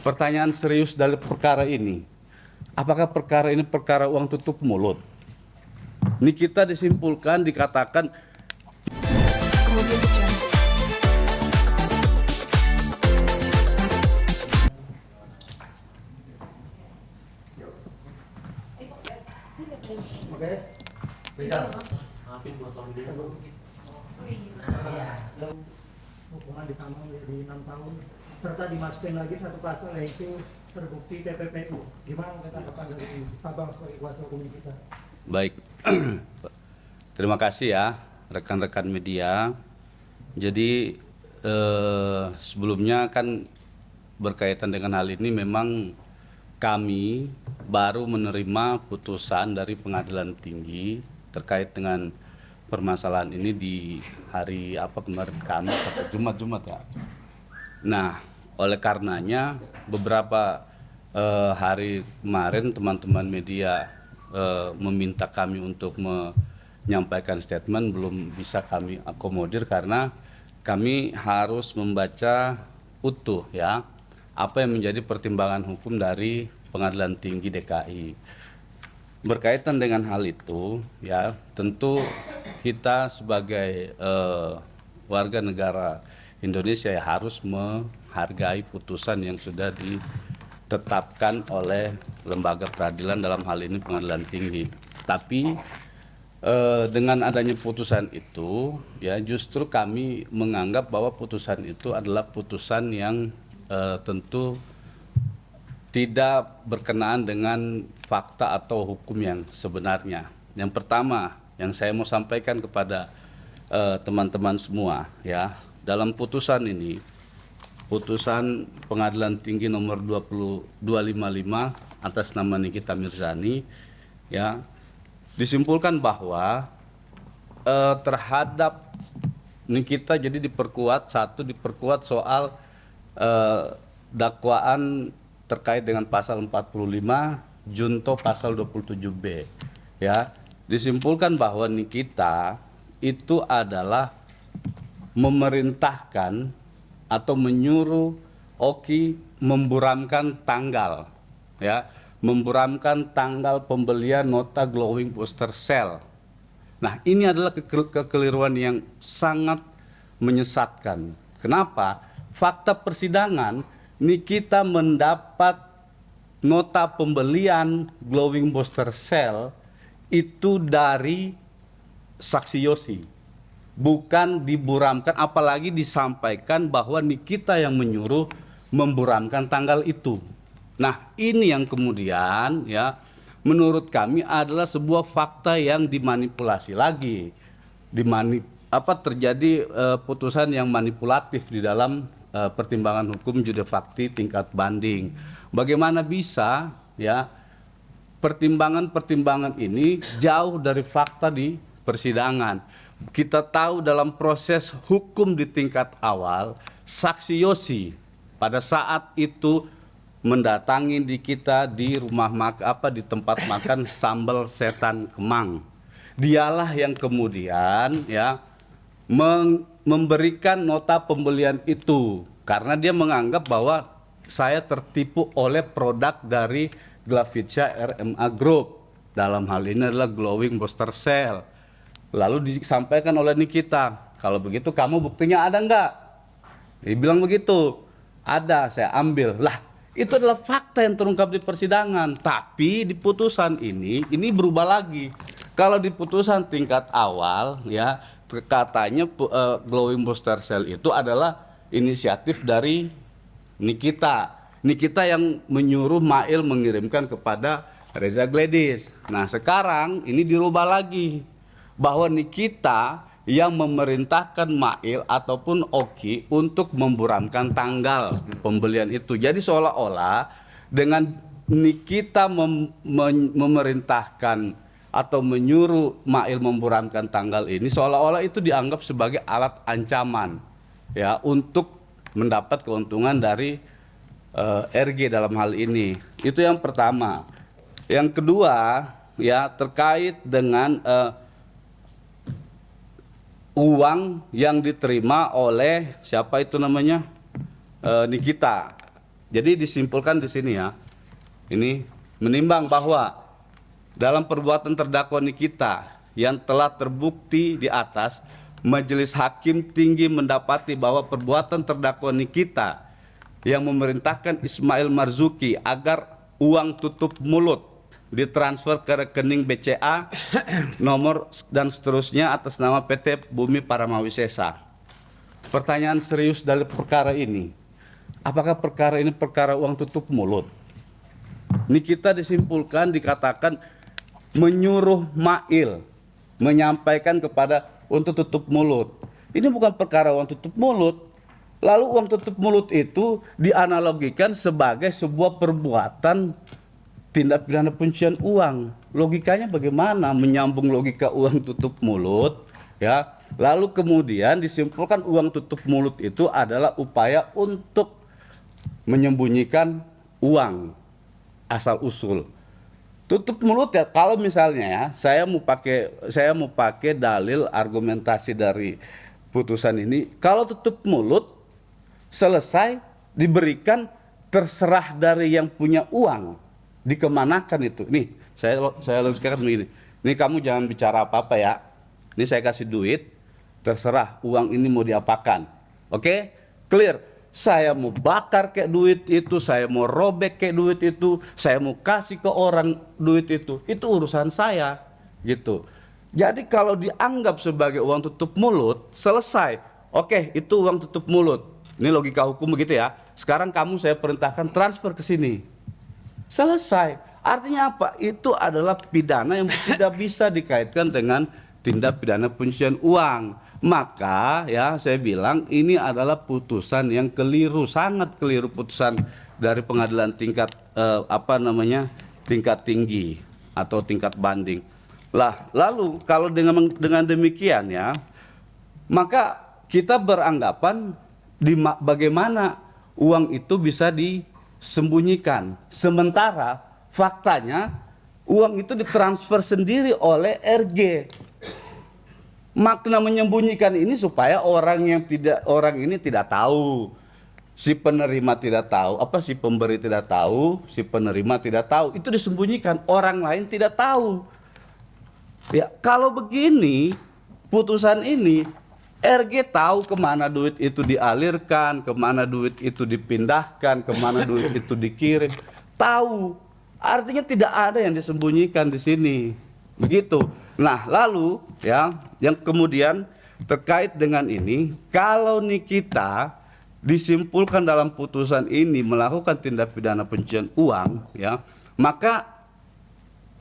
Pertanyaan serius dari perkara ini, apakah perkara ini perkara uang tutup mulut? Ini kita disimpulkan, dikatakan Oke, bisa. Hukuman ditambah menjadi 6 tahun serta dimasukin lagi satu pasal yaitu terbukti TPPU. Gimana tanggapan dari Abang sebagai kuasa hukum kita? baik. Terima kasih ya rekan-rekan media. Jadi sebelumnya kan berkaitan dengan hal ini memang kami baru menerima putusan dari Pengadilan Tinggi terkait dengan permasalahan ini di hari apa kemarin, Kamis atau Jumat ya. Nah, oleh karenanya beberapa hari kemarin teman-teman media meminta kami untuk menyampaikan statement, belum bisa kami akomodir karena kami harus membaca utuh ya apa yang menjadi pertimbangan hukum dari Pengadilan Tinggi DKI. Berkaitan dengan hal itu ya tentu kita sebagai warga negara Indonesia ya harus menghargai putusan yang sudah ditetapkan oleh lembaga peradilan, dalam hal ini Pengadilan Tinggi. Tapi dengan adanya putusan itu ya justru kami menganggap bahwa putusan itu adalah putusan yang tentu tidak berkenaan dengan fakta atau hukum yang sebenarnya. Yang pertama yang saya mau sampaikan kepada teman-teman semua ya, dalam putusan ini, putusan Pengadilan Tinggi nomor 20255 atas nama Nikita Mirzani ya, disimpulkan bahwa terhadap Nikita jadi diperkuat diperkuat soal dakwaan terkait dengan pasal 45 junto pasal 27B ya. Disimpulkan bahwa Nikita itu adalah memerintahkan atau menyuruh Oki memburamkan tanggal ya, memburamkan tanggal pembelian nota glowing booster cell. Nah, ini adalah kekeliruan yang sangat menyesatkan. Kenapa? Fakta persidangan Nikita mendapat nota pembelian glowing booster cell itu dari saksi Yosi, bukan diburamkan, apalagi disampaikan bahwa Nikita yang menyuruh memburamkan tanggal itu. Nah, ini yang kemudian ya menurut kami adalah sebuah fakta yang dimanipulasi lagi, terjadi putusan yang manipulatif di dalam pertimbangan hukum judi fakti tingkat banding. Bagaimana bisa ya pertimbangan-pertimbangan ini jauh dari fakta di persidangan. Kita tahu dalam proses hukum di tingkat awal, saksi Yosi pada saat itu mendatangi kita di di tempat makan Sambal Setan Kemang. Dialah yang kemudian ya memberikan nota pembelian itu karena dia menganggap bahwa saya tertipu oleh produk dari Glavicia RMA Group, dalam hal ini adalah glowing booster cell. Lalu disampaikan oleh Nikita, kalau begitu kamu buktinya ada enggak? Dia bilang begitu, ada, saya ambil. Lah, itu adalah fakta yang terungkap di persidangan. Tapi di putusan ini berubah lagi. Kalau di putusan tingkat awal ya katanya glowing booster cell itu adalah inisiatif dari Nikita. Nikita yang menyuruh Mail mengirimkan kepada Reza Gladys. Nah, sekarang ini dirubah lagi bahwa Nikita yang memerintahkan Mail ataupun Oki untuk memburamkan tanggal pembelian itu. Jadi seolah-olah dengan Nikita memerintahkan atau menyuruh Mail memburamkan tanggal ini, seolah-olah itu dianggap sebagai alat ancaman ya untuk mendapat keuntungan dari RG dalam hal ini. Itu yang pertama. Yang kedua ya terkait dengan uang yang diterima oleh siapa itu namanya Nikita Jadi disimpulkan di sini ya, ini menimbang bahwa dalam perbuatan terdakwa Nikita yang telah terbukti di atas, Majelis Hakim Tinggi mendapati bahwa perbuatan terdakwa Nikita yang memerintahkan Ismail Marzuki agar uang tutup mulut ditransfer ke rekening BCA nomor dan seterusnya atas nama PT Bumi Paramawisesa. Pertanyaan serius dari perkara ini, apakah perkara ini perkara uang tutup mulut? Nikita disimpulkan dikatakan menyuruh Mail menyampaikan kepada untuk tutup mulut. Ini bukan perkara uang tutup mulut. Lalu uang tutup mulut itu dianalogikan sebagai sebuah perbuatan tindak pidana pencucian uang. Logikanya bagaimana menyambung logika uang tutup mulut, ya? Lalu kemudian disimpulkan uang tutup mulut itu adalah upaya untuk menyembunyikan uang asal usul. Tutup mulut ya, kalau misalnya ya saya mau pakai dalil argumentasi dari putusan ini, kalau tutup mulut selesai diberikan terserah dari yang punya uang dikemanakan itu. Nih saya logikakan begini, nih kamu jangan bicara apa-apa ya, ini saya kasih duit, terserah uang ini mau diapakan. Oke, clear. Saya mau bakar kayak duit itu, saya mau robek kayak duit itu, saya mau kasih ke orang duit itu urusan saya gitu. Jadi kalau dianggap sebagai uang tutup mulut, selesai. Oke, itu uang tutup mulut. Ini logika hukum begitu ya. Sekarang kamu saya perintahkan transfer ke sini. Selesai. Artinya apa? Itu adalah pidana yang tidak bisa dikaitkan dengan tindak pidana pencucian uang. Maka ya saya bilang ini adalah putusan yang keliru, sangat keliru putusan dari pengadilan tingkat tingkat tinggi atau tingkat banding. Lah, lalu kalau dengan demikian ya, maka kita beranggapan bagaimana uang itu bisa disembunyikan. Sementara faktanya uang itu ditransfer sendiri oleh RG. Makna menyembunyikan ini supaya orang ini tidak tahu, si penerima tidak tahu, si pemberi tidak tahu, si penerima tidak tahu, itu disembunyikan, orang lain tidak tahu. Ya, kalau begini putusan ini, RG tahu kemana duit itu dialirkan, kemana duit itu dipindahkan, kemana duit itu dikirim, tahu. Artinya tidak ada yang disembunyikan di sini, begitu. Nah, lalu ya, yang kemudian terkait dengan ini, kalau Nikita disimpulkan dalam putusan ini melakukan tindak pidana pencucian uang, ya, maka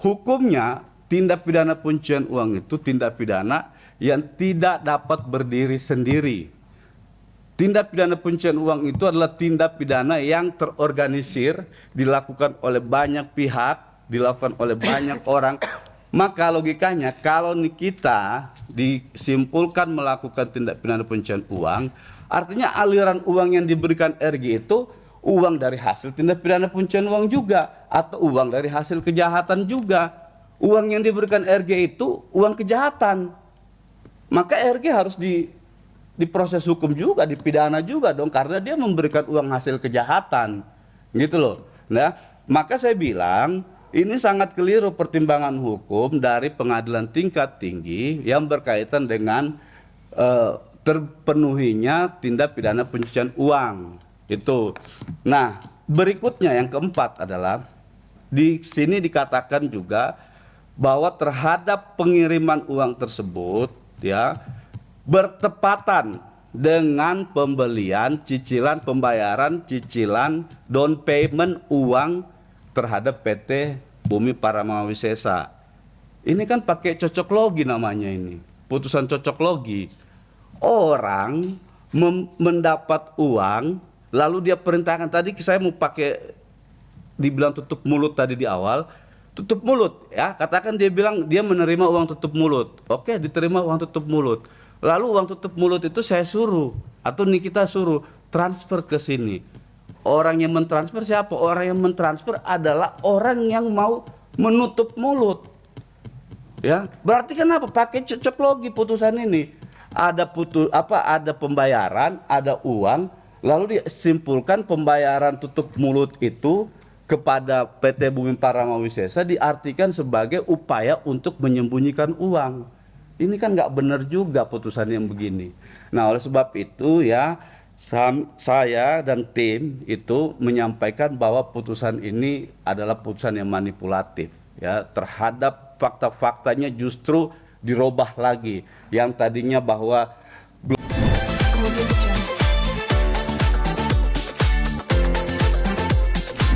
hukumnya tindak pidana pencucian uang itu tindak pidana yang tidak dapat berdiri sendiri. Tindak pidana pencucian uang itu adalah tindak pidana yang terorganisir, dilakukan oleh banyak pihak, dilakukan oleh banyak orang. Maka logikanya kalau Nikita disimpulkan melakukan tindak pidana pencucian uang, artinya aliran uang yang diberikan RG itu uang dari hasil tindak pidana pencucian uang juga, atau uang dari hasil kejahatan juga. Uang yang diberikan RG itu uang kejahatan. Maka RG harus diproses hukum juga, dipidana juga dong, karena dia memberikan uang hasil kejahatan. Gitu loh. Nah, maka saya bilang ini sangat keliru pertimbangan hukum dari pengadilan tingkat tinggi yang berkaitan dengan terpenuhinya tindak pidana pencucian uang. Itu. Nah, berikutnya yang keempat adalah di sini dikatakan juga bahwa terhadap pengiriman uang tersebut ya bertepatan dengan pembelian cicilan pembayaran cicilan down payment uang terhadap PT Bumi Paramawisesa. Ini kan pakai cocok logi namanya ini, putusan cocok logi. Orang mendapat uang, lalu dia perintahkan, tadi saya mau pakai, dibilang tutup mulut tadi di awal, tutup mulut ya, katakan dia bilang dia menerima uang tutup mulut. Oke, diterima uang tutup mulut. Lalu uang tutup mulut itu saya suruh, atau Nikita suruh, transfer ke sini. Orang yang mentransfer siapa? Orang yang mentransfer adalah orang yang mau menutup mulut. Ya, berarti kenapa pakai cocok logi putusan ini? Ada pembayaran, ada uang, Lalu disimpulkan pembayaran tutup mulut itu kepada PT Bumi Parama Wisesa diartikan sebagai upaya untuk menyembunyikan uang. Ini kan nggak benar juga putusan yang begini. Nah, oleh sebab itu ya saya dan tim itu menyampaikan bahwa putusan ini adalah putusan yang manipulatif ya, terhadap fakta-faktanya justru dirubah lagi, yang tadinya bahwa